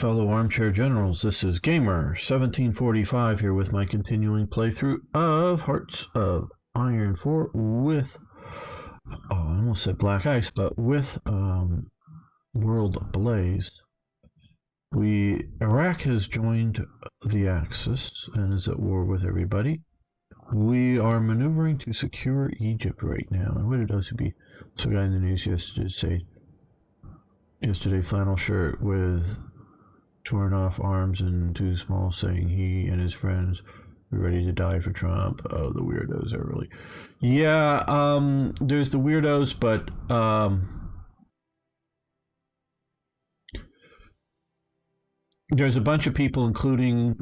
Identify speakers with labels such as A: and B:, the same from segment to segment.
A: fellow armchair generals. This is Gamer 1745 here with my continuing playthrough of Hearts of Iron 4 with, I almost said Black Ice, but with World Ablaze. Iraq has joined the Axis and is at war with everybody. We are maneuvering to secure Egypt right now. And what did OCB, some guy in the news yesterday say? Yesterday, flannel shirt with torn off arms and too small, saying he and his friends were ready to die for Trump. Oh, the weirdos are really... Yeah, there's the weirdos, but there's a bunch of people, including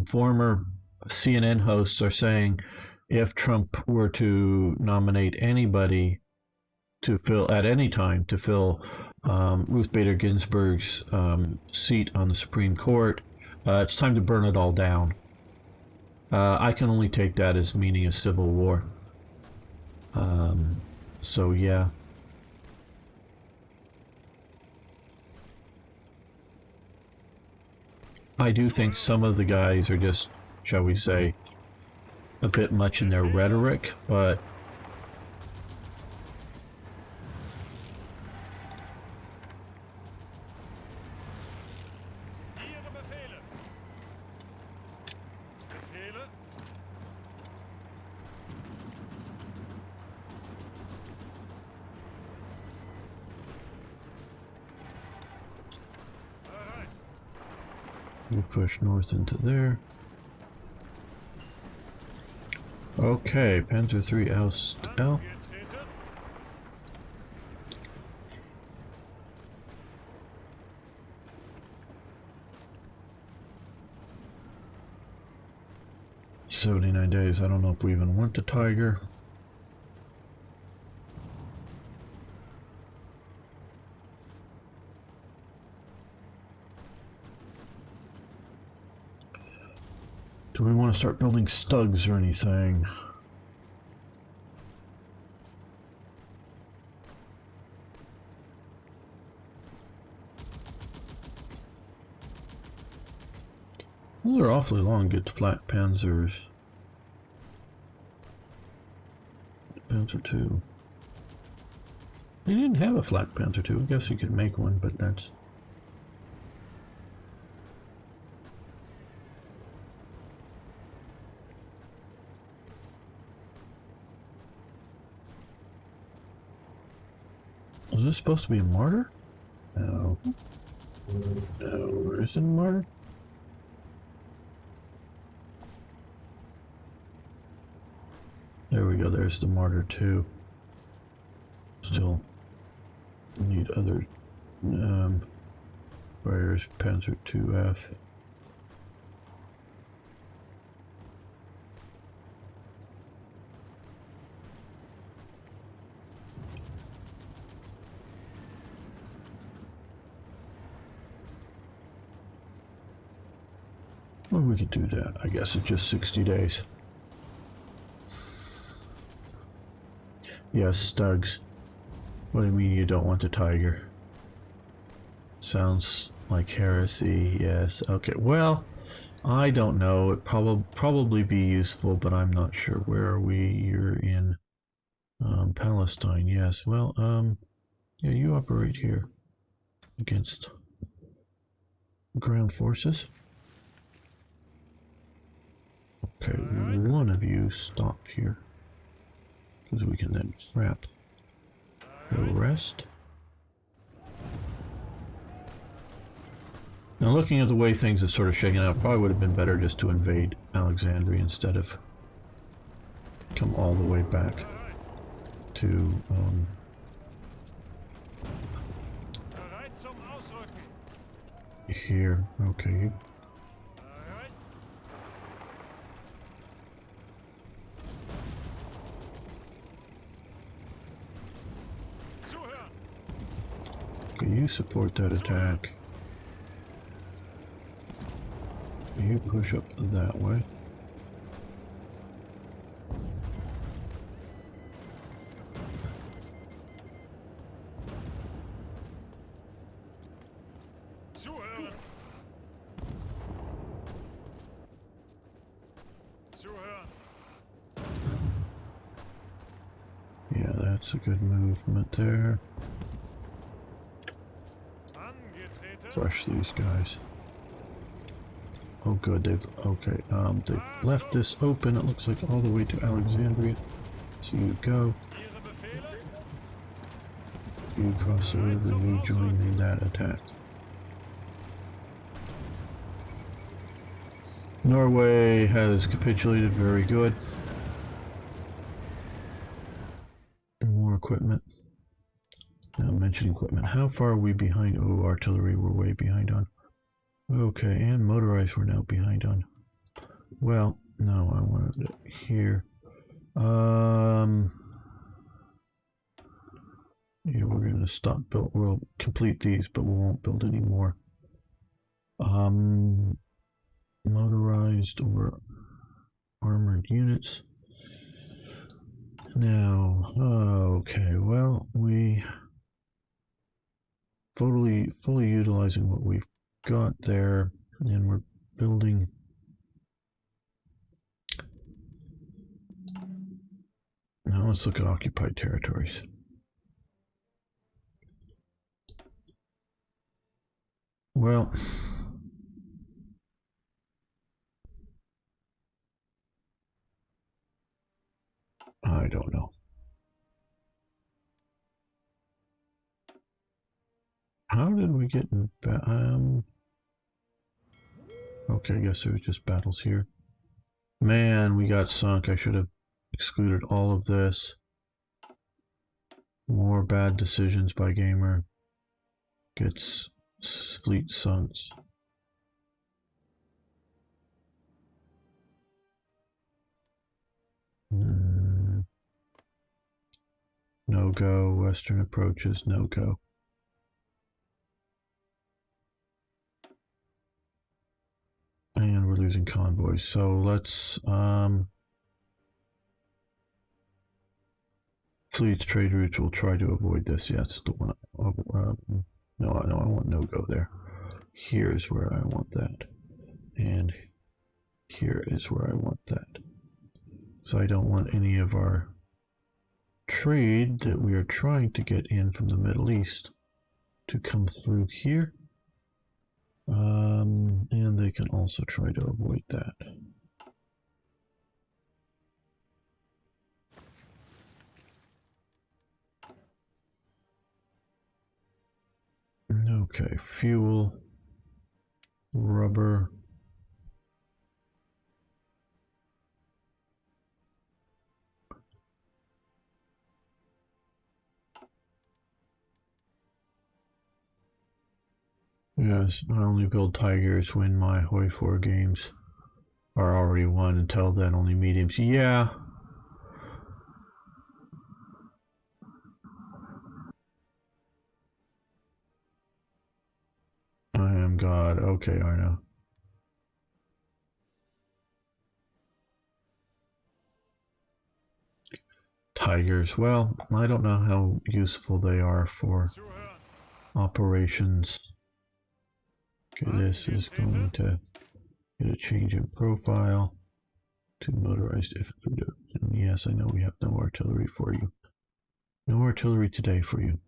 A: former CNN hosts, are saying if Trump were to nominate anybody to fill, at any time, to fill Ruth Bader Ginsburg's seat on the Supreme Court, it's time to burn it all down. I can only take that as meaning a civil war. So yeah. I do think some of the guys are just, shall we say, a bit much in their rhetoric, but we'll push north into there. Okay, Panzer III oust L. "79 days. I don't know if we even want the Tiger. Do we want to start building stugs or anything? Those are awfully long, good flat panzers. Panzer II. They didn't have a flat Panzer II. I guess you could make one, but that's... Was this supposed to be a martyr? No. No, is it a martyr? There we go, there's the martyr too. Still need other fires. Panzer IIF. Well, we could do that. I guess it's just 60 days. Yes, Stugs. What do you mean you don't want the Tiger? Sounds like heresy. Yes. Okay. Well, I don't know. It probably be useful, but I'm not sure. Where are we? You're in Palestine. Yes. Well, yeah, you operate here against ground forces. Okay, one of you stop here, because we can then trap the rest. Now, looking at the way things are sort of shaking out, probably would have been better just to invade Alexandria instead of come all the way back to here. Okay. Okay, you support that attack. You push up that way. Yeah, that's a good movement there. Crush these guys. Oh good, they've left this open, it looks like all the way to Alexandria. So you go. You cross the river, you join in that attack. Norway has capitulated, very good. More equipment. Now mentioning equipment. How far are we behind? Oh, artillery we're way behind on. Okay, and motorized we're now behind on. Well, no, I wanted it here. Yeah, we're gonna stop build. We'll complete these, but we won't build any more. Motorized or armored units. Now, okay, well, we fully utilizing what we've got there, and we're building. Now let's look at occupied territories. Well, I don't know. How did we get in? Okay, I guess there was just battles here. Man, we got sunk. I should have excluded all of this. More bad decisions by gamer. Gets fleet sunk. No go. Western approaches, no go. And we're losing convoys. So let's fleets, trade routes, will try to avoid this. Yeah, it's the one. No, I want no go there. Here's where I want that. And here is where I want that. So I don't want any of our trade that we are trying to get in from the Middle East to come through here. And they can also try to avoid that. Okay, fuel, rubber. Yes, I only build Tigers when my Hoi 4 games are already won. Until then, only mediums. Yeah. I am God. Okay, Arno. Tigers. Well, I don't know how useful they are for operations. Okay, this is going to get a change in profile to motorized infantry. Yes, I know we have no artillery for you. No artillery today for you.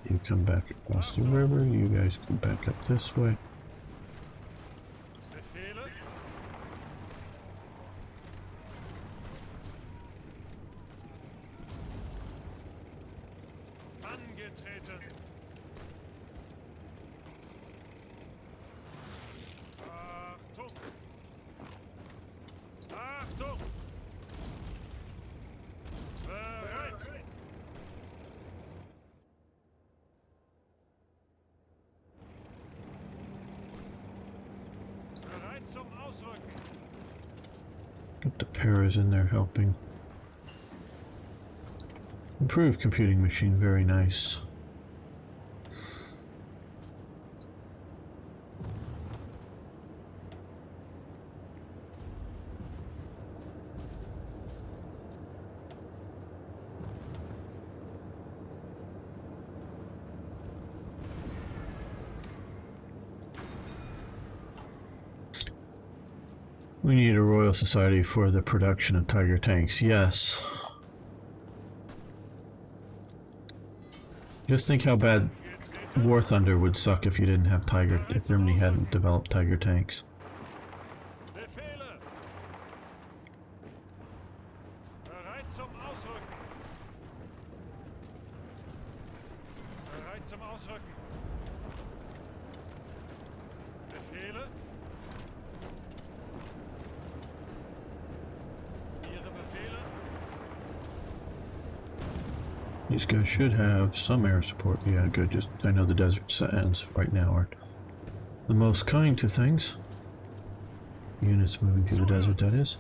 A: You come back across the river, you guys come back up this way. Get the paras in there helping. Improved computing machine, very nice. We need a Royal Society for the production of Tiger tanks. Yes. Just think how bad War Thunder would suck if you didn't have Tiger, if Germany hadn't developed Tiger tanks. These guys should have some air support. Yeah, good. Just I know the desert sands right now aren't the most kind to things. Units moving through the desert, that is.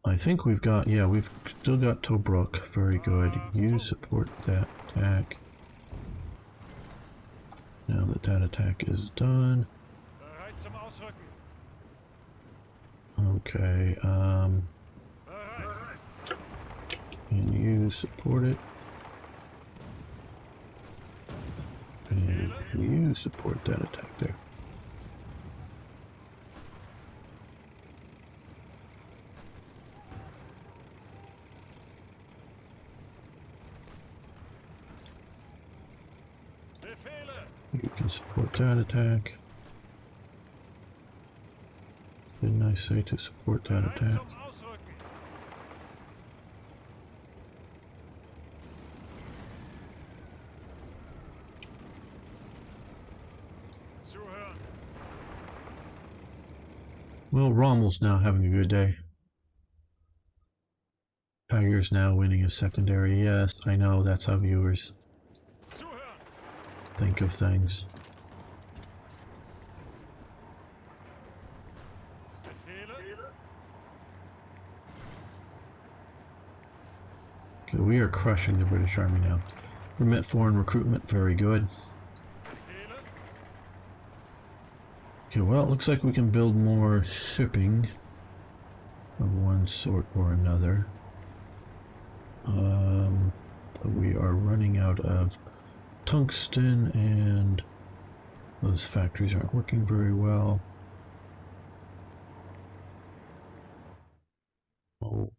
A: I think we've got, yeah, we've still got Tobruk. Very good. You support that attack. Now that that attack is done. Okay, and you support it. And you support that attack there. You can support that attack. Didn't I say to support that attack? Well, Rommel's now having a good day. Tiger's now winning a secondary. Yes, I know, that's how viewers think of things. Okay, we are crushing the British Army now. Permit foreign recruitment, very good. Okay, well, it looks like we can build more shipping of one sort or another. But we are running out of tungsten and those factories aren't working very well. Oh,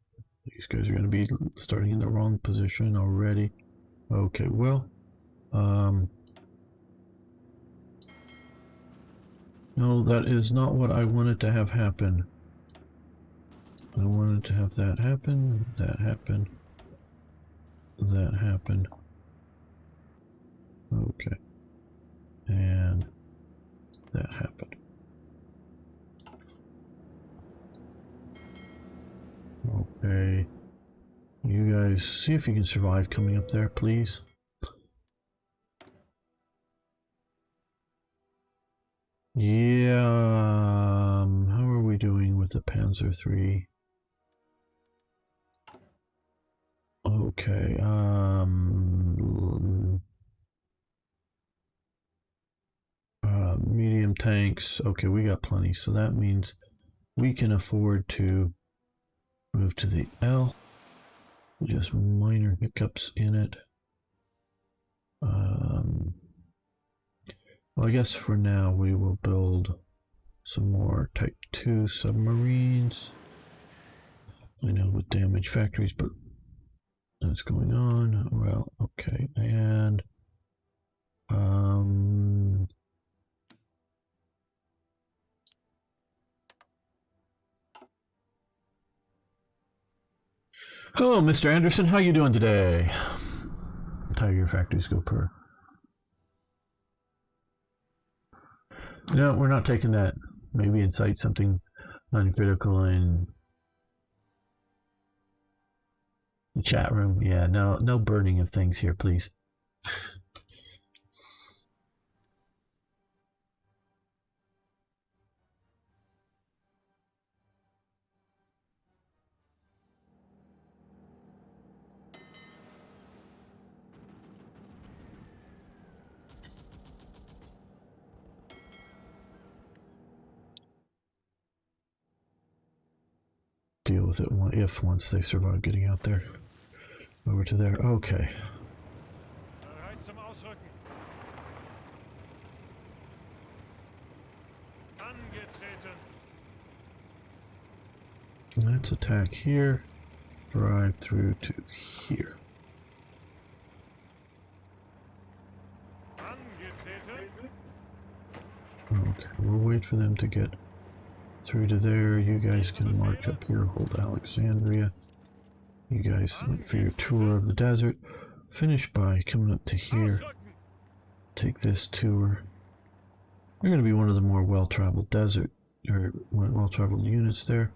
A: these guys are going to be starting in the wrong position already. Okay, well, no, that is not what I wanted to have happen. I wanted to have that happen, that happen, that happen. Okay. And that happened. Okay. You guys see if you can survive coming up there, please. Yeah, how are we doing with the Panzer III? Okay, medium tanks. Okay, we got plenty, so that means we can afford to move to the L. Just minor hiccups in it. Well, I guess for now we will build some more Type 2 submarines. I know with damage factories, but what's going on? Well, okay, and hello, Mr. Anderson. How you doing today? Tiger factories go per. No, we're not taking that. Maybe incite something non-critical in the chat room. Yeah, no burning of things here, please. deal with it if once they survive getting out there. Over to there. Okay.
B: Bereit zum Ausrücken. Angetreten.
A: Let's attack here. Drive through to here.
B: Angetreten.
A: Okay, we'll wait for them to get through to there. You guys can march up here, hold Alexandria. You guys went for your tour of the desert. Finish by coming up to here. Take this tour. You're going to be one of the more well-traveled desert, or well-traveled units there.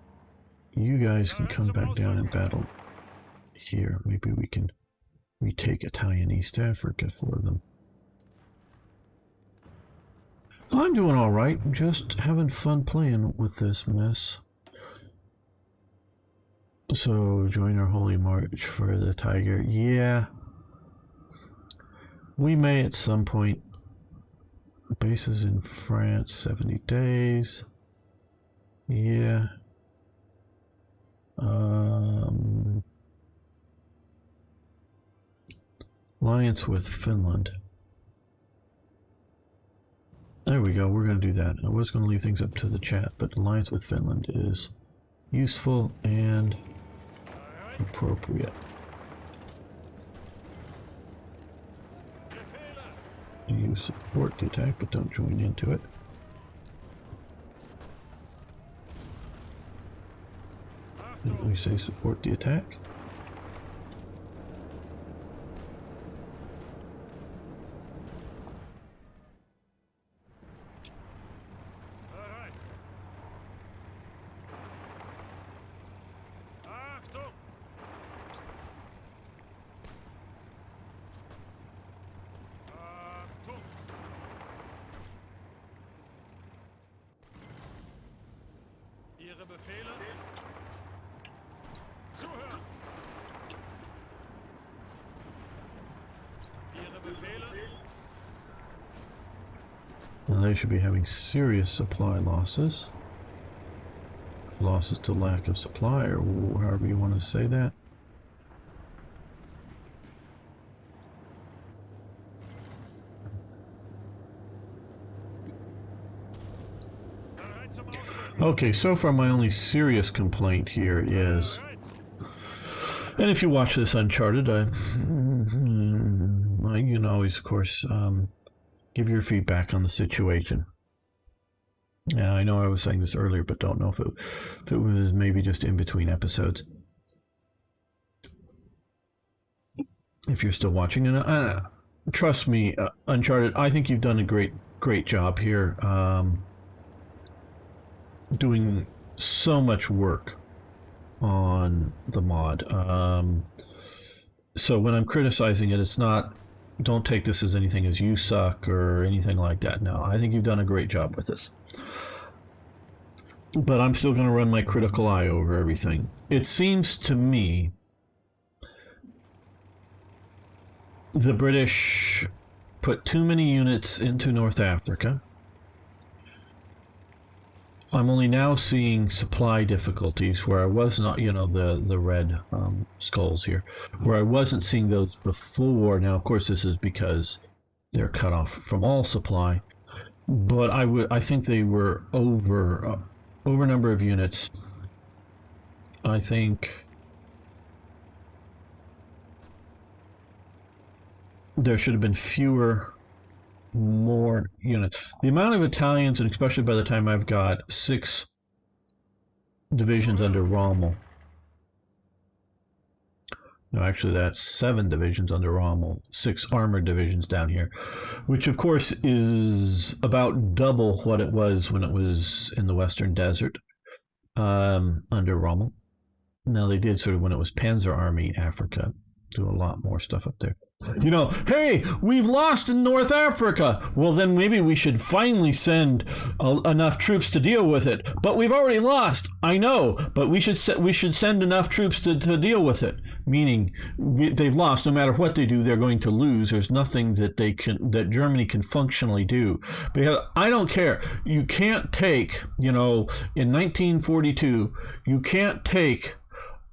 A: You guys can come back down and battle here. Maybe we can retake Italian East Africa for them. I'm doing alright, just having fun playing with this mess. So, join our holy march for the tiger. Yeah. We may at some point. Bases in France, 70 days. Yeah. Alliance with Finland. There we go, we're going to do that. I was going to leave things up to the chat, but alliance with Finland is useful and appropriate. You support the attack, but don't join into it. Didn't we say support the attack?
B: Ihre Befehle? Zuhören! Ihre Befehle?
A: Now they should be having serious supply losses. Losses to lack of supply, or however you want to say that. Okay, so far my only serious complaint here is, and if you watch this Uncharted, you can always, of course, give your feedback on the situation. Yeah, I know I was saying this earlier, but don't know if it was maybe just in between episodes. If you're still watching, and trust me, Uncharted, I think you've done a great job here. Doing so much work on the mod. So when I'm criticizing it, it's not, don't take this as anything as you suck or anything like that. No, I think you've done a great job with this. But I'm still going to run my critical eye over everything. It seems to me the British put too many units into North Africa. I'm only now seeing supply difficulties where I was not, the red skulls here, where I wasn't seeing those before. Now, of course, this is because they're cut off from all supply, but I think they were over number of units. I think there should have been more units. The amount of Italians, and especially by the time I've got 6 divisions under Rommel. No, actually that's 7 divisions under Rommel, 6 armored divisions down here, which of course is about double what it was when it was in the Western Desert under Rommel. Now they did sort of, when it was Panzer Army Africa, do a lot more stuff up there. Hey, we've lost in North Africa. Well, then maybe we should finally send enough troops to deal with it. But we've already lost. I know, but we should send enough troops to deal with it. Meaning, they've lost. No matter what they do, they're going to lose. There's nothing that Germany can functionally do. Because I don't care. You can't take, in 1942, you can't take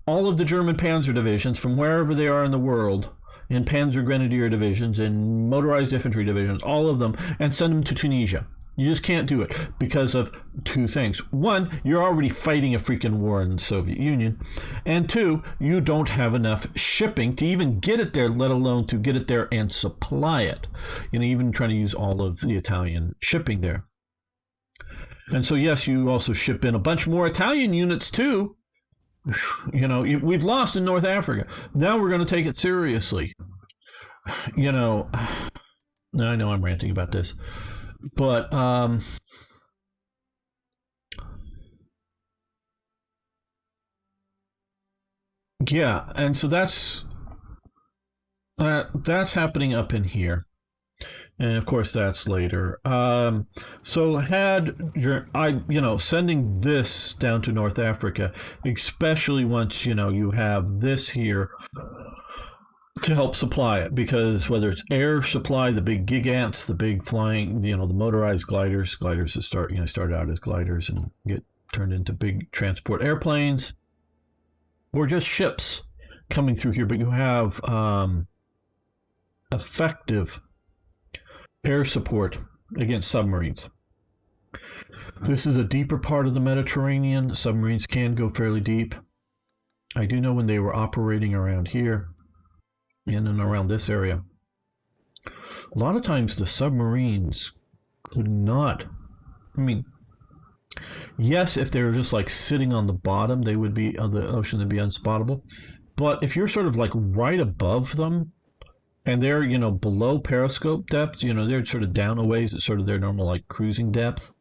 A: all of the German panzer divisions from wherever they are in the world, in Panzer Grenadier divisions, in motorized infantry divisions, all of them, and send them to Tunisia. You just can't do it because of two things. One, you're already fighting a freaking war in the Soviet Union. And two, you don't have enough shipping to even get it there, let alone to get it there and supply it. Even trying to use all of the Italian shipping there. And so, yes, you also ship in a bunch more Italian units too. We've lost in North Africa. Now we're going to take it seriously. I know I'm ranting about this, but yeah, and so that's happening up in here. And of course, that's later. So sending this down to North Africa, especially once, you have this here to help supply it, because whether it's air supply, the big gigants, the big flying, the motorized gliders that started out as gliders and get turned into big transport airplanes, or just ships coming through here, but you have effective air support against submarines. This is a deeper part of the Mediterranean. Submarines can go fairly deep. I do know when they were operating around here, in and around this area, a lot of times the submarines could not, yes, if they were just like sitting on the bottom, they would be, of the ocean, they'd be unspottable. But if you're sort of like right above them, and they're, below periscope depth, they're sort of down a ways at sort of their normal, like, cruising depth,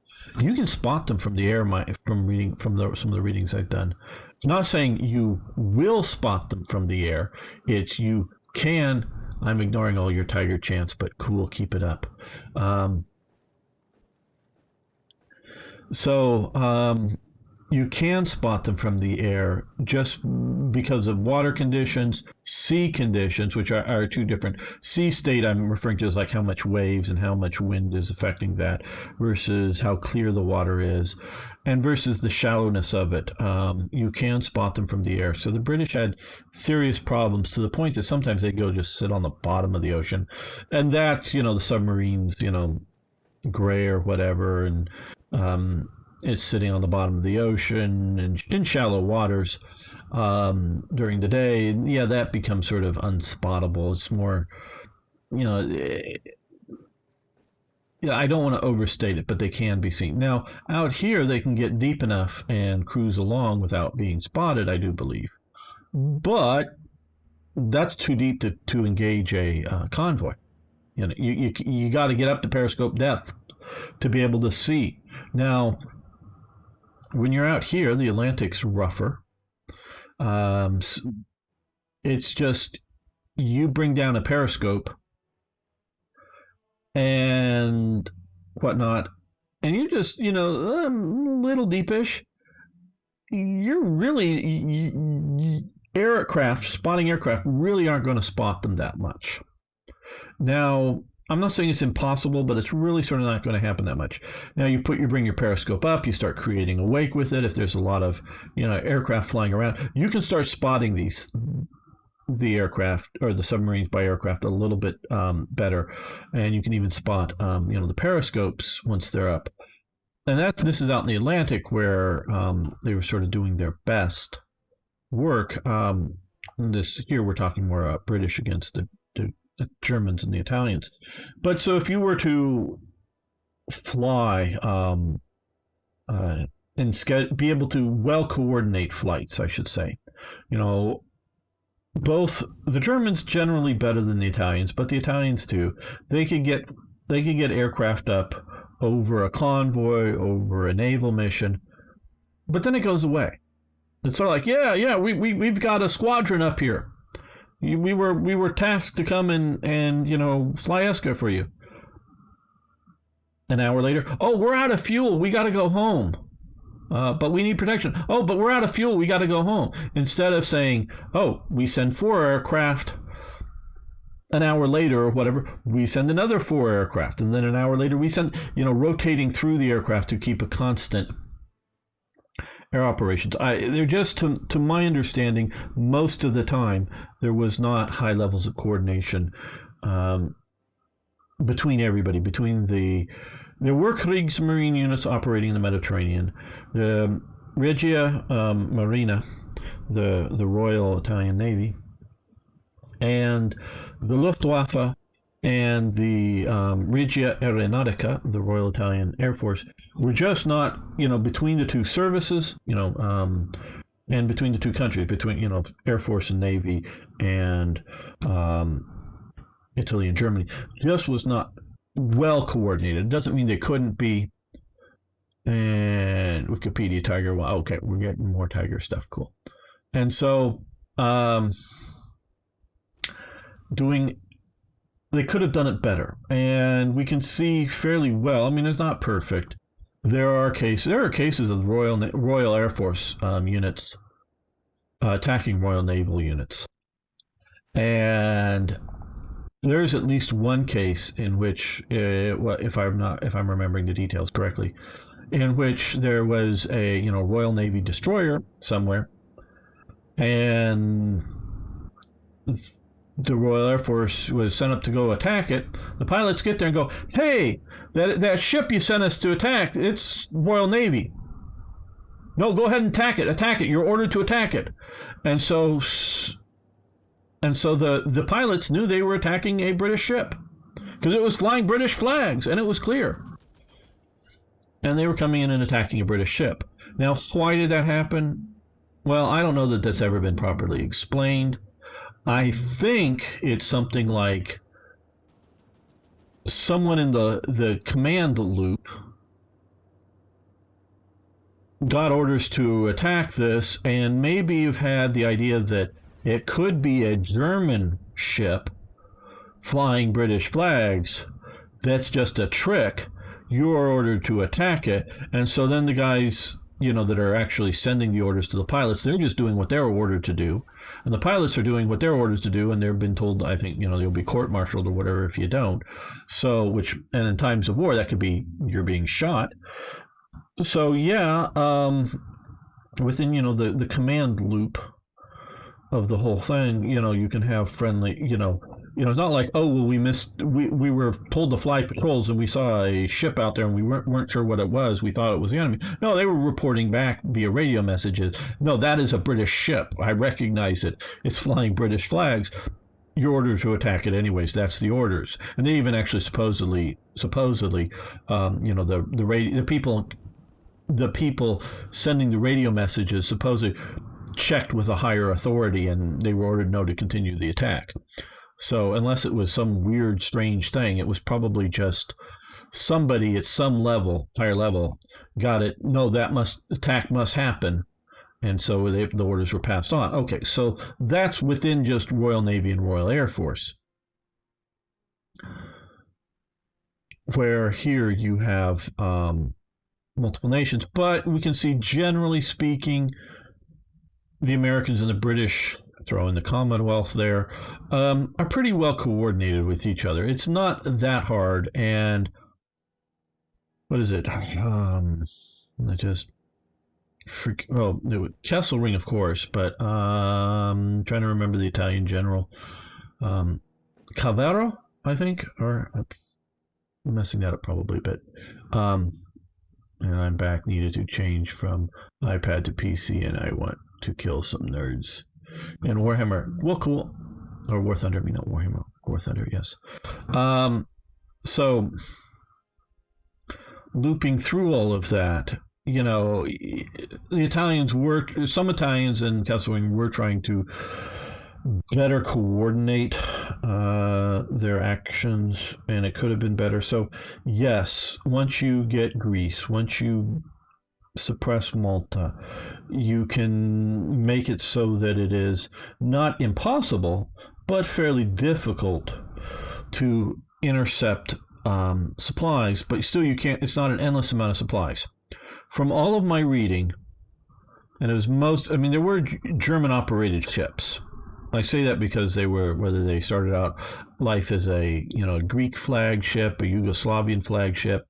A: you can spot them from the air, from some of the readings I've done. Not saying you will spot them from the air. It's you can. I'm ignoring all your Tiger chants, but cool, keep it up. You can spot them from the air just because of water conditions, sea conditions, which are two different. Sea state I'm referring to as like how much waves and how much wind is affecting that, versus how clear the water is, and versus the shallowness of it. You can spot them from the air. So the British had serious problems, to the point that sometimes they go just sit on the bottom of the ocean, and that, the submarines, gray or whatever, and it's sitting on the bottom of the ocean and in shallow waters during the day. Yeah, that becomes sort of unspottable. It's more, I don't want to overstate it, but they can be seen. Now, out here, they can get deep enough and cruise along without being spotted, I do believe. But that's too deep to engage a convoy. You got to get up to periscope depth to be able to see. Now, when you're out here, the Atlantic's rougher. It's just, you bring down a periscope and whatnot, and you just, a little deepish. You're really, spotting aircraft really aren't going to spot them that much. Now, I'm not saying it's impossible, but it's really sort of not going to happen that much. Now, you bring your periscope up, you start creating a wake with it. If there's a lot of, aircraft flying around, you can start spotting the aircraft or the submarines by aircraft a little bit better, and you can even spot, the periscopes once they're up. And this is out in the Atlantic, where they were sort of doing their best work. Here we're talking more British against the Germans and the Italians. But so if you were to fly and be able to well coordinate flights, I should say, both the Germans generally better than the Italians, but the Italians too, they could get aircraft up over a convoy, over a naval mission, but then it goes away. It's sort of like, we've got a squadron up here. We were tasked to come and fly Esca for you. An hour later, oh, we're out of fuel. We got to go home. But we need protection. Oh, but we're out of fuel. We got to go home. Instead of saying, oh, we send 4 aircraft. An hour later or whatever, we send another 4 aircraft. And then an hour later, we send, rotating through the aircraft to keep a constant air operations. They're just, to my understanding, most of the time, there was not high levels of coordination between everybody, there were Kriegsmarine units operating in the Mediterranean. The Regia Marina, the Royal Italian Navy, and the Luftwaffe and the Regia Aeronautica, the Royal Italian Air Force, were just not, between the two services, and between the two countries, between, Air Force and Navy and Italy and Germany, just was not well coordinated. It doesn't mean they couldn't be. And Wikipedia Tiger, well, okay, we're getting more Tiger stuff, cool. And so they could have done it better, and we can see fairly well. I mean, it's not perfect. There are cases of Royal Air Force units attacking Royal Naval units, and there's at least one case in which, if I'm remembering the details correctly, in which there was a Royal Navy destroyer somewhere, and the Royal Air Force was sent up to go attack it. The pilots get there and go, "Hey, that ship you sent us to attack, it's Royal Navy. No, go ahead and attack it. You're ordered to attack it." And so the pilots knew they were attacking a British ship because it was flying British flags, and it was clear. And they were coming in and attacking a British ship. Now, why did that happen? Well, I don't know that that's ever been properly explained. I think it's something like someone in the command loop got orders to attack this, and maybe you've had the idea that it could be a German ship flying British flags. That's just a trick. You're ordered to attack it. And so then the guys, that are actually sending the orders to the pilots, they're just doing what they're ordered to do. And the pilots are doing what they're ordered to do, and they've been told, I think, you'll be court-martialed or whatever if you don't. So, and in times of war, that could be you're being shot. So, yeah, within, the command loop of the whole thing, you can have friendly, it's not like, oh, well, we were told to fly patrols and we saw a ship out there and we weren't sure what it was. We thought it was the enemy. No, they were reporting back via radio messages. No, that is a British ship. I recognize it. It's flying British flags. You're ordered to attack it anyways. That's the orders. And they even actually supposedly, the people sending the radio messages supposedly checked with a higher authority, and they were ordered no to continue the attack. So unless it was some weird, strange thing, it was probably just somebody at some level, higher level, got it. No, attack must happen. And so the orders were passed on. Okay, so that's within just Royal Navy and Royal Air Force. Where here you have multiple nations. But we can see, generally speaking, the Americans and the British, throw in the Commonwealth there, are pretty well coordinated with each other. It's not that hard. And what is it? Kesselring, of course, but trying to remember the Italian general. Cavero, I think, or I'm messing that up probably, but and I'm back, needed to change from iPad to PC, and I want to kill some nerds. And Warhammer, well, cool. Or War Thunder, not Warhammer. War Thunder, yes. So, looping through all of that, the Italians some Italians in Kesselring were trying to better coordinate their actions, and it could have been better. So, yes, once you get Greece, once you suppress Malta, you can make it so that it is not impossible, but fairly difficult to intercept supplies. But still, you can't. It's not an endless amount of supplies. From all of my reading, and it was there were German-operated ships. I say that because they were, whether they started out life as a Greek flagship, a Yugoslavian flagship,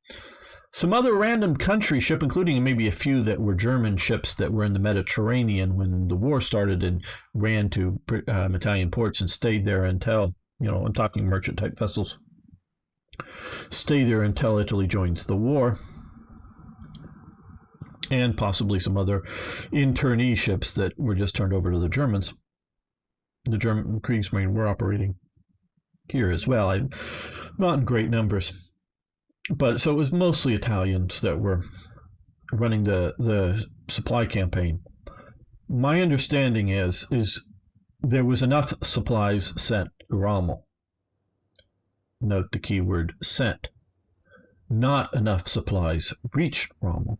A: some other random country ship, including maybe a few that were German ships that were in the Mediterranean when the war started and ran to Italian ports and stayed there until, I'm talking merchant type vessels, stay there until Italy joins the war. And possibly some other internee ships that were just turned over to the Germans. The German Kriegsmarine were operating here as well, not in great numbers. But so it was mostly Italians that were running the supply campaign. My understanding is there was enough supplies sent to Rommel. Note the keyword sent. Not enough supplies reached Rommel.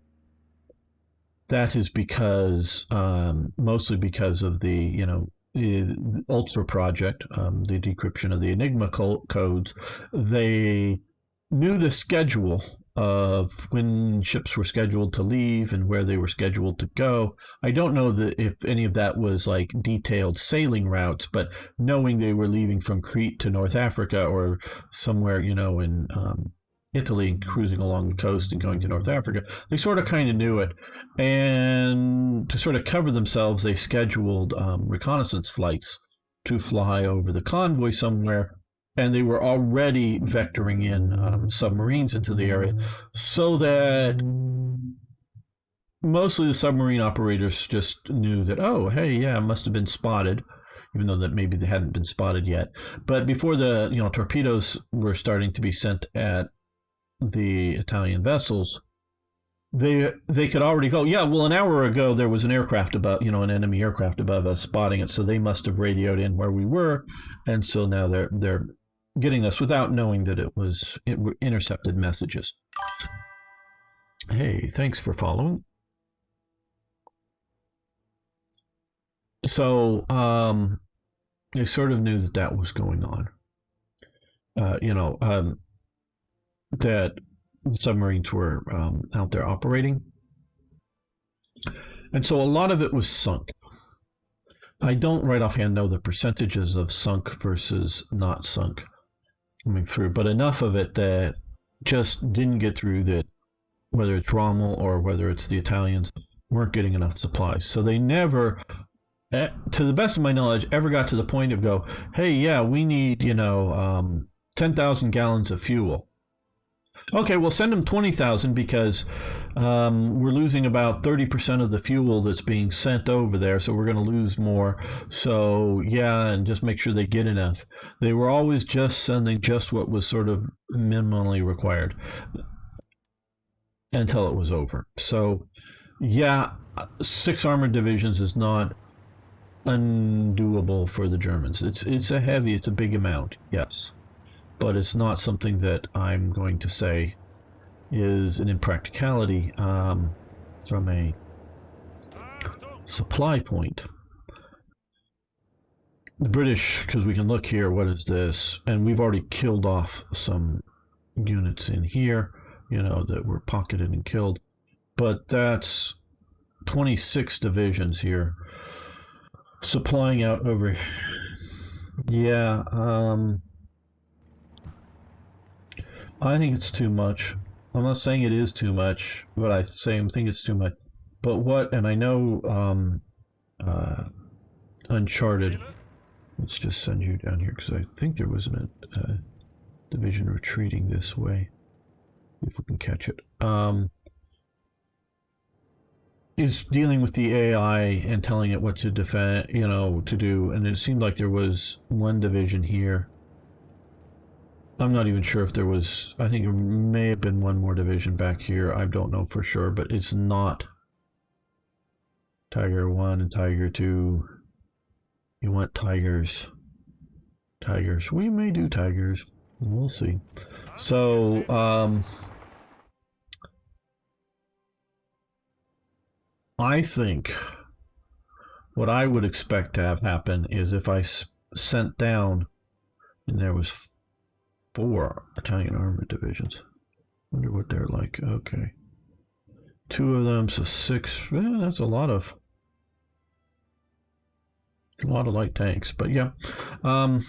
A: That is because, mostly because of the Ultra project, the decryption of the Enigma codes. They knew the schedule of when ships were scheduled to leave and where they were scheduled to go. I don't know if any of that was like detailed sailing routes, but knowing they were leaving from Crete to North Africa or somewhere, in Italy and cruising along the coast and going to North Africa, they sort of kind of knew it. And to sort of cover themselves, they scheduled reconnaissance flights to fly over the convoy somewhere. And they were already vectoring in submarines into the area so that mostly the submarine operators just knew that, oh, hey, yeah, it must have been spotted, even though that maybe they hadn't been spotted yet. But before the torpedoes were starting to be sent at the Italian vessels, they could already go, yeah, well, an hour ago there was an aircraft above, an enemy aircraft above us spotting it, so they must have radioed in where we were, and so now they're getting us without knowing that it were intercepted messages. Hey, thanks for following. So they sort of knew that was going on. That submarines were out there operating. And so a lot of it was sunk. I don't right offhand know the percentages of sunk versus not sunk coming through, but enough of it that just didn't get through, that whether it's Rommel or whether it's the Italians weren't getting enough supplies. So they never, to the best of my knowledge, ever got to the point of go, hey, yeah, we need, 10,000 gallons of fuel. Okay, we'll send them 20,000 because we're losing about 30% of the fuel that's being sent over there, so we're going to lose more. So, yeah, and just make sure they get enough. They were always just sending just what was sort of minimally required until it was over. So, yeah, 6 armored divisions is not undoable for the Germans. It's a big amount, yes. But it's not something that I'm going to say is an impracticality from a supply point. The British, because we can look here, what is this? And we've already killed off some units in here, that were pocketed and killed. But that's 26 divisions here supplying out over. Yeah, I think it's too much. I'm not saying it is too much, but I think it's too much. But what, and I know Uncharted, let's just send you down here because I think there was a division retreating this way, if we can catch it. Is dealing with the AI and telling it what to defend, to do. And it seemed like there was one division here. I'm not even sure if there was, I think there may have been one more division back here. I don't know for sure, but it's not Tiger 1 and Tiger 2. You want Tigers. Tigers. We may do Tigers. We'll see. So, I think what I would expect to have happen is if I sent down, and there was 4 Italian armored divisions. Wonder what they're like. Okay. 2 of them, so 6. That's a lot of light tanks. But yeah. I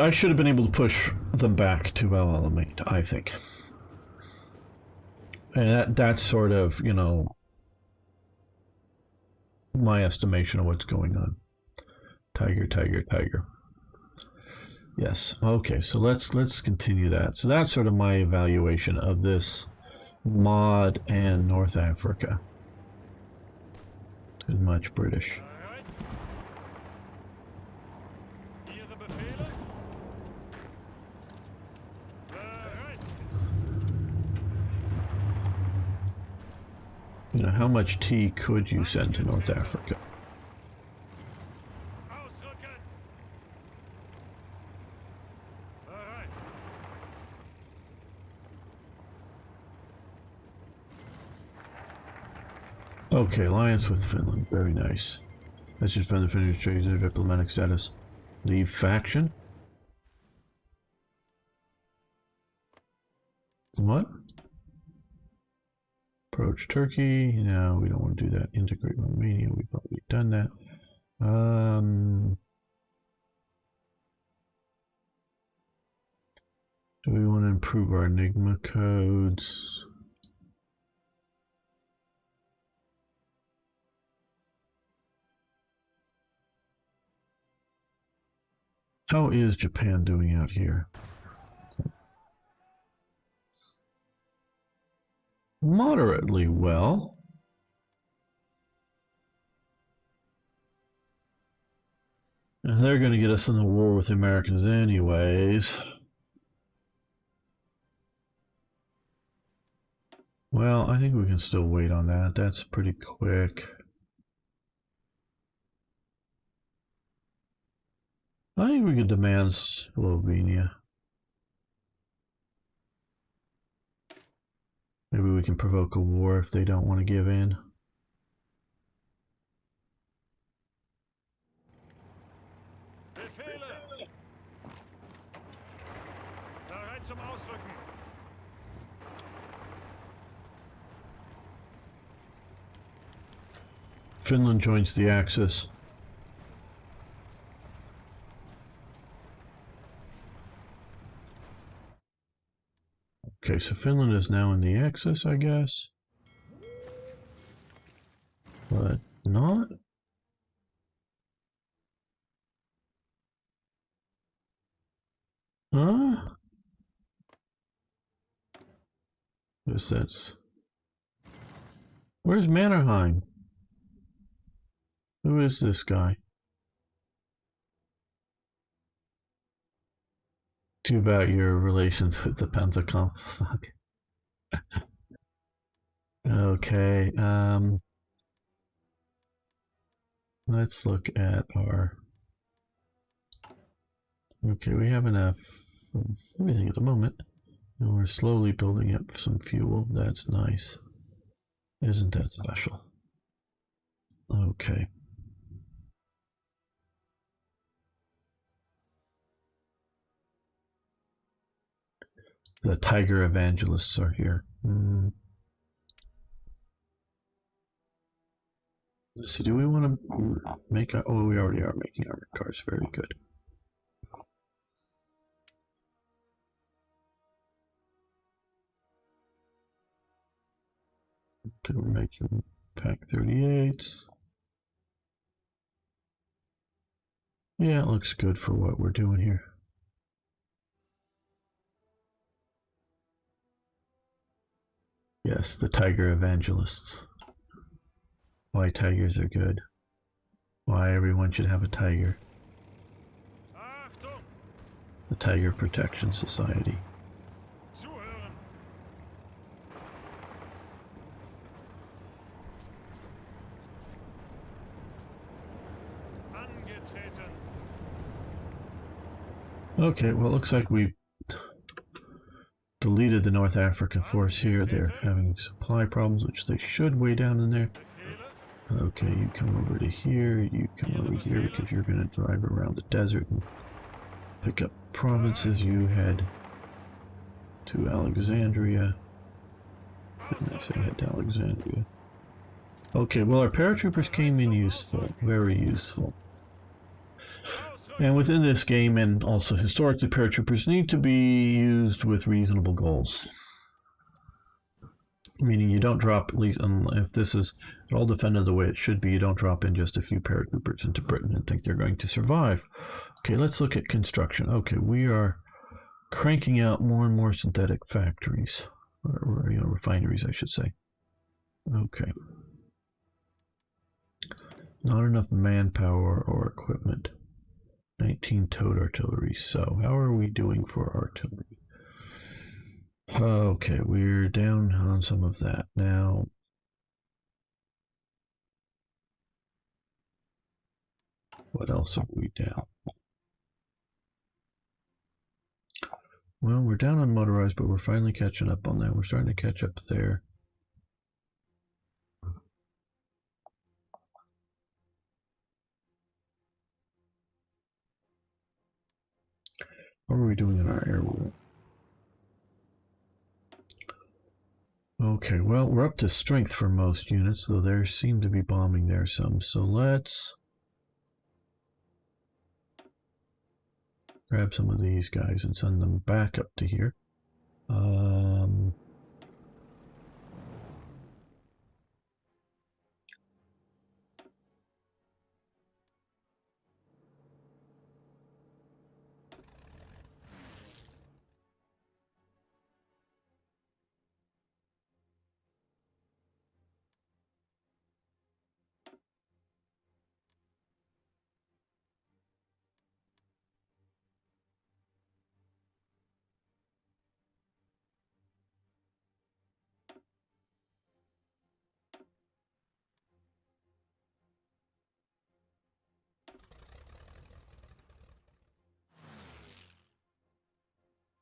A: should have been able to push them back to El Alamein, I think. And that's sort of, you know, my estimation of what's going on. Tiger, tiger, tiger. Yes. Okay, so let's continue that. So that's sort of my evaluation of this mod and North Africa. Too much British.
B: Ihre Befehle? Bereit.
A: You know, how much tea could you send to North Africa?
B: Ausrücken. Bereit.
A: Okay, alliance with Finland. Very nice. Let's just find the Finnish trade diplomatic status. Leave faction? What? Approach Turkey. No, we don't want to do that. Integrate Romania. We've already done that. Do we want to improve our Enigma codes? How is Japan doing out here? Moderately well. And they're going to get us in the war with the Americans anyways. Well, I think we can still wait on that. That's pretty quick. I think we could demand Slovenia. Maybe we can provoke a war if they don't want to give in.
B: Befehle. Bereit zum Ausrücken.
A: Finland joins the Axis. Okay, so Finland is now in the Axis, I guess. But not? Huh? Guess that's... Where's Mannerheim? Who is this guy? Too about your relations with the Pentagon. Fuck. Okay, let's look at our... Okay, we have enough of everything at the moment. And we're slowly building up some fuel. That's nice. Isn't that special? Okay. The Tiger Evangelists are here. So do we want to make... Oh, we already are making armored cars. Very good. Okay, we're making Pack 38. Yeah, it looks good for what we're doing here. Yes, the Tiger Evangelists. Why tigers are good. Why everyone should have a tiger.
B: Achtung!
A: The Tiger Protection Society.
B: Zuhören! Angetreten!
A: Okay, well, it looks like we deleted the North Africa force here. They're having supply problems, which they should way down in there.
B: Befehle?
A: Okay, you come over to here, you come over here because you're going to drive around the desert and pick up provinces. You head to Alexandria. And I say head to Alexandria. Okay, well our paratroopers came in useful, very useful. And within this game, and also historically, paratroopers need to be used with reasonable goals. Meaning you don't drop, at least if this is all defended the way it should be, you don't drop in just a few paratroopers into Britain and think they're going to survive. Okay, let's look at construction. Okay, we are cranking out more and more synthetic factories. Or refineries, I should say. Okay. Not enough manpower or equipment. 19 towed artillery. So, how are we doing for artillery? Okay, we're down on some of that. Now, what else are we down? Well, we're down on motorized, but we're finally catching up on that. We're starting to catch up there. What are we doing in our air war? Okay, well, we're up to strength for most units, though there seem to be bombing there some. So let's grab some of these guys and send them back up to here.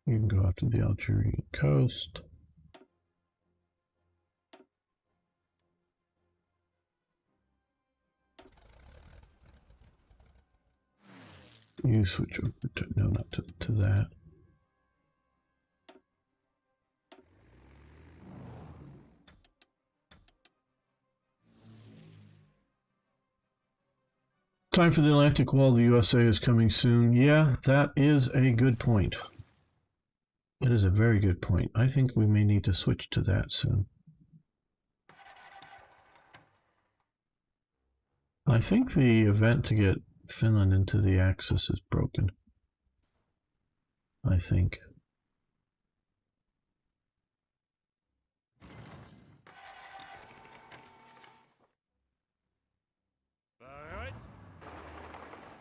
A: You can go out to the Algerian coast. You switch over to, no, not to that. Time for the Atlantic Wall. The USA is coming soon. Yeah, that is a good point. It is a very good point. I think we may need to switch to that soon. I think the event to get Finland into the Axis is broken. I think.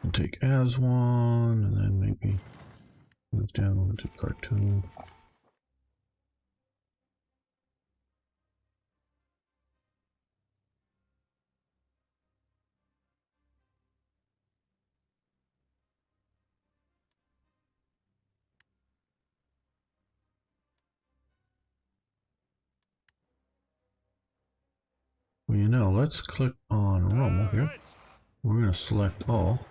A: We'll take Aswan and then maybe move down over to Khartoum. Well, you know, let's click on Rommel here. We're going to select all.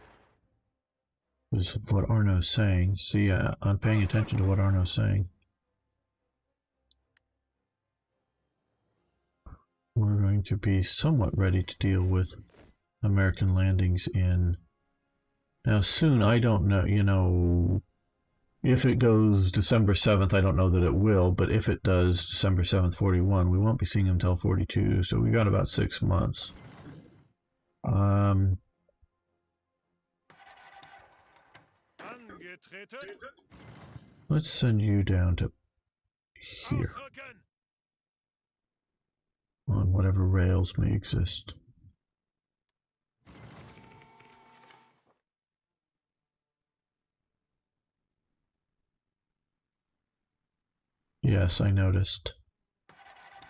A: This is what Arno's saying. See, I'm paying attention to what Arno's saying. We're going to be somewhat ready to deal with American landings in... Now, soon, I don't know, you know, if it goes December 7th, I don't know that it will, but if it does December 7th, 41, we won't be seeing them until 42, so we got about 6 months. Let's send you down to here on whatever rails may exist. Yes, I noticed.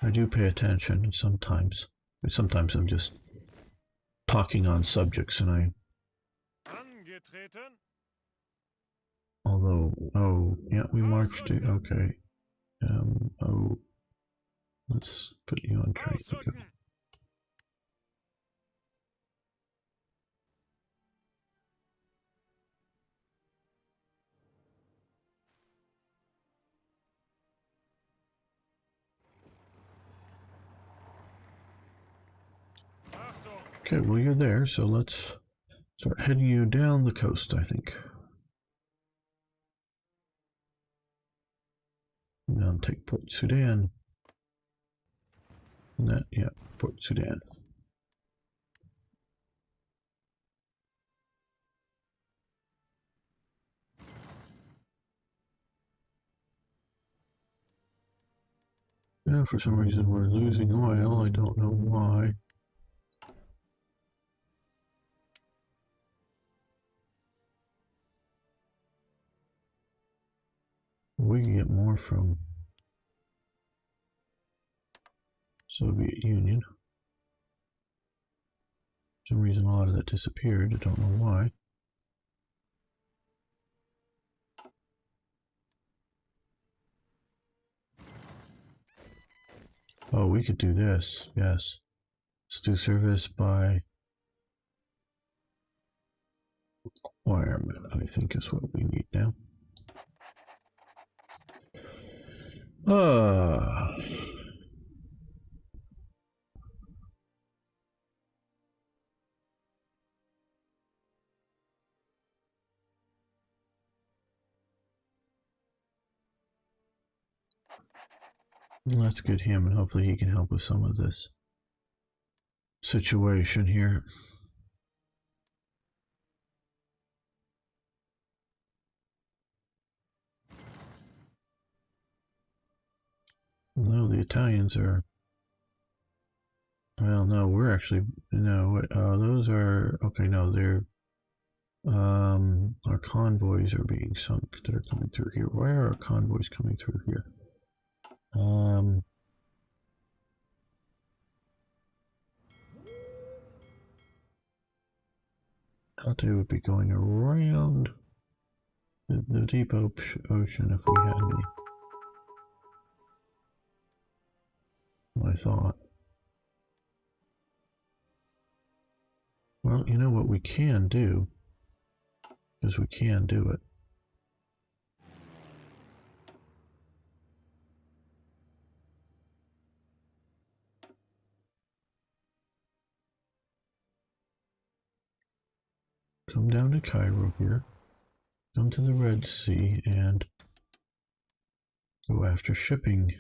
A: I do pay attention sometimes. Sometimes I'm just talking on subjects and I... Although, oh, yeah, we marched to, okay. Oh, let's put you on train. Okay. Okay, well, you're there, so let's start heading you down the coast, I think. Now take Port Sudan. That, yeah, Port Sudan. Yeah, for some reason we're losing oil. I don't know why. We can get more from Soviet Union. For some reason a lot of that disappeared. I don't know why. Oh, we could do this. Yes. Let's do service by requirement, I think is what we need now. Let's get him, and hopefully he can help with some of this situation here. No, the Italians are. Well, no, we're actually no. Those are okay. No, they're. Our convoys are being sunk that are coming through here. Why are our convoys coming through here? Thought they would be going around the deep ocean if we had any. I thought. Well, you know what we can do? Because we can do it. Come down to Cairo here. Come to the Red Sea and go after shipping.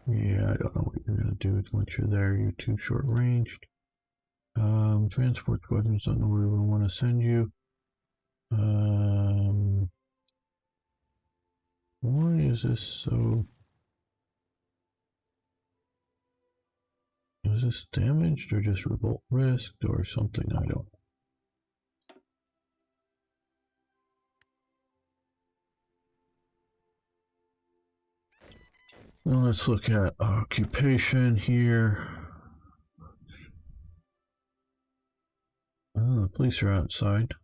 A: Yeah, I don't know what you're going to do once you're there. You're too short ranged. Transport squadrons don't know where we want to send you. Why is this so... Is this damaged or just revolt risked or something? I don't... Well, let's look at occupation here. Oh, the police are outside.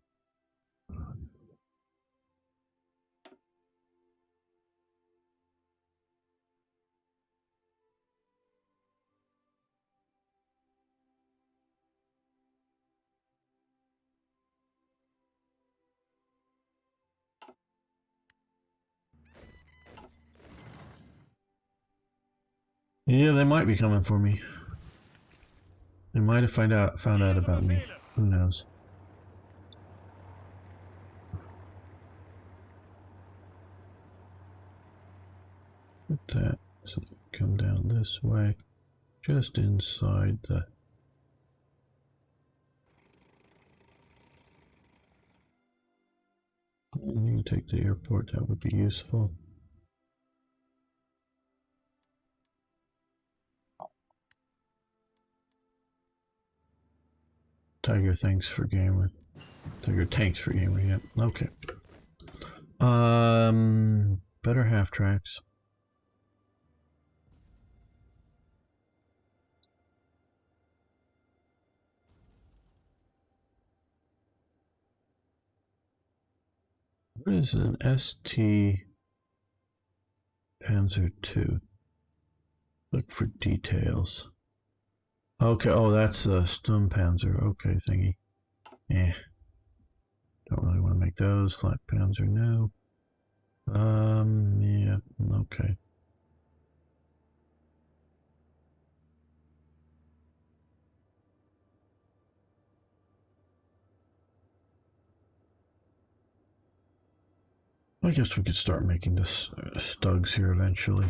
A: Yeah, they might be coming for me. They might have found out about me. Who knows? Put that so come down this way, just inside the. And you can take the airport. That would be useful. Tiger, thanks for gamer. Tiger, tanks for gamer. Yeah. Okay. Better half tracks. What is an ST Panzer II? Look for details. Okay, oh, that's the Sturmpanzer. Okay, thingy. Eh. Don't really want to make those. Flak Panzer, no. Yeah, okay. I guess we could start making this Stugs here eventually.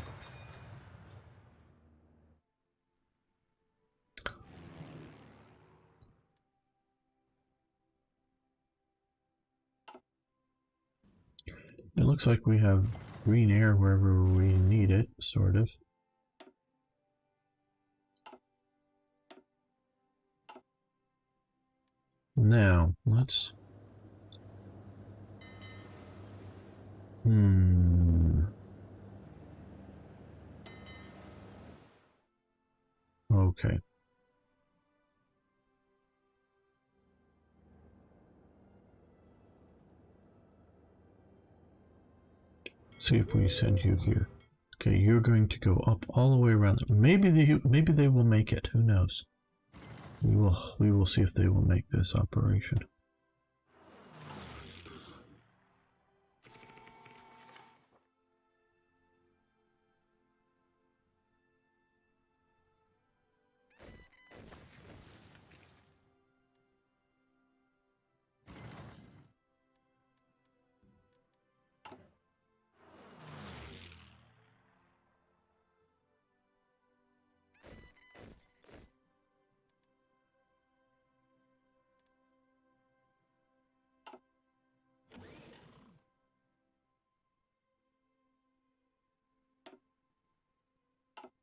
A: It looks like we have green air wherever we need it, sort of. Now, let's... Okay. See if we send you here. Okay, you're going to go up all the way around. Maybe they will make it. Who knows? We will see if they will make this operation.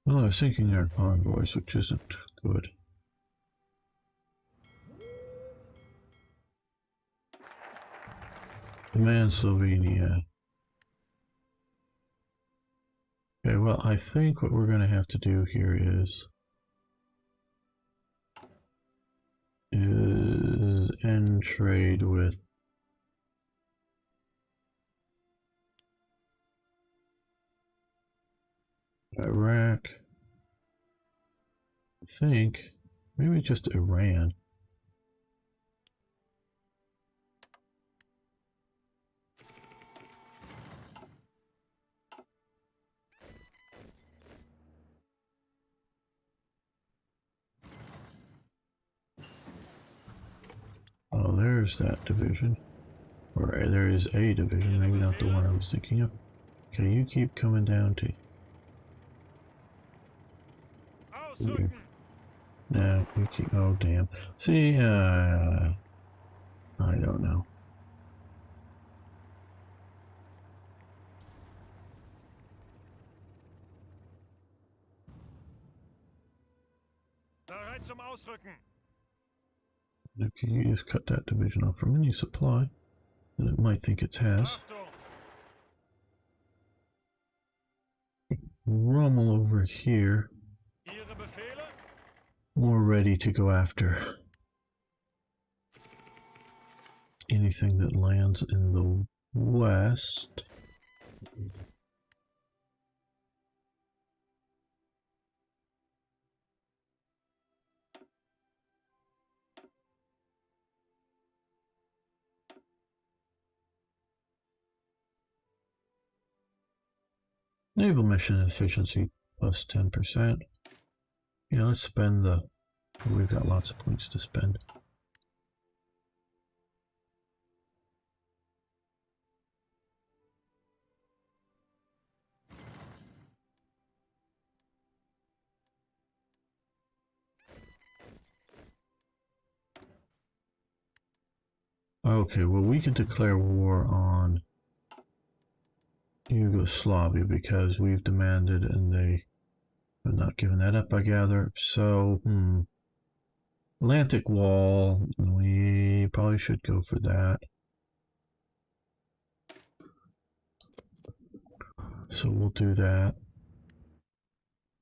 A: Well, I was thinking they're convoys, which isn't good. Command Slovenia. Okay, well, I think what we're going to have to do here is end trade with Iraq. I think maybe just Iran. Oh, there's that division. Or there is a division, maybe not the one I was thinking of. Okay, you keep coming down to here. No, you keep. Oh, damn. See, I don't know.
B: Bereit zum Ausrücken.
A: Okay, you just cut that division off from any supply that it might think it has. Rommel over here.
B: Ihre Befehle?
A: More ready to go after anything that lands in the west. Naval mission efficiency plus 10%. Yeah, let's spend the... We've got lots of points to spend. Okay, well, we can declare war on Yugoslavia because we've demanded and they have not given that up, I gather. So, Atlantic Wall, we probably should go for that. So we'll do that.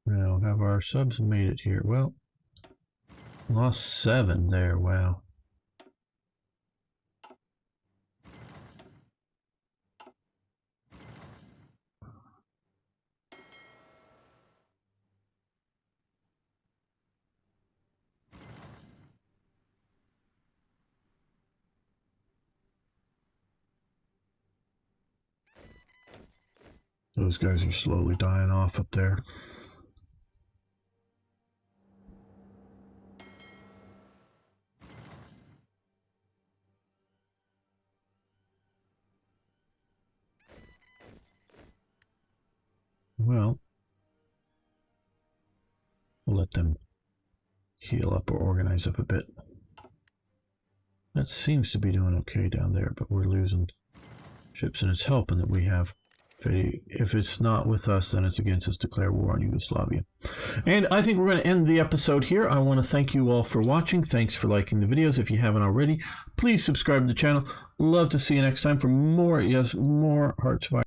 A: Now, have our subs made it here? Well, lost 7 there, wow. Those guys are slowly dying off up there. Well, we'll let them heal up or organize up a bit. That seems to be doing okay down there, but we're losing ships, and it's helping that we have... If it's not with us, then it's against us. Declare war on Yugoslavia. And I think we're going to end the episode here. I want to thank you all for watching. Thanks for liking the videos. If you haven't already, please subscribe to the channel. Love to see you next time for more, yes, more Hearts of Iron.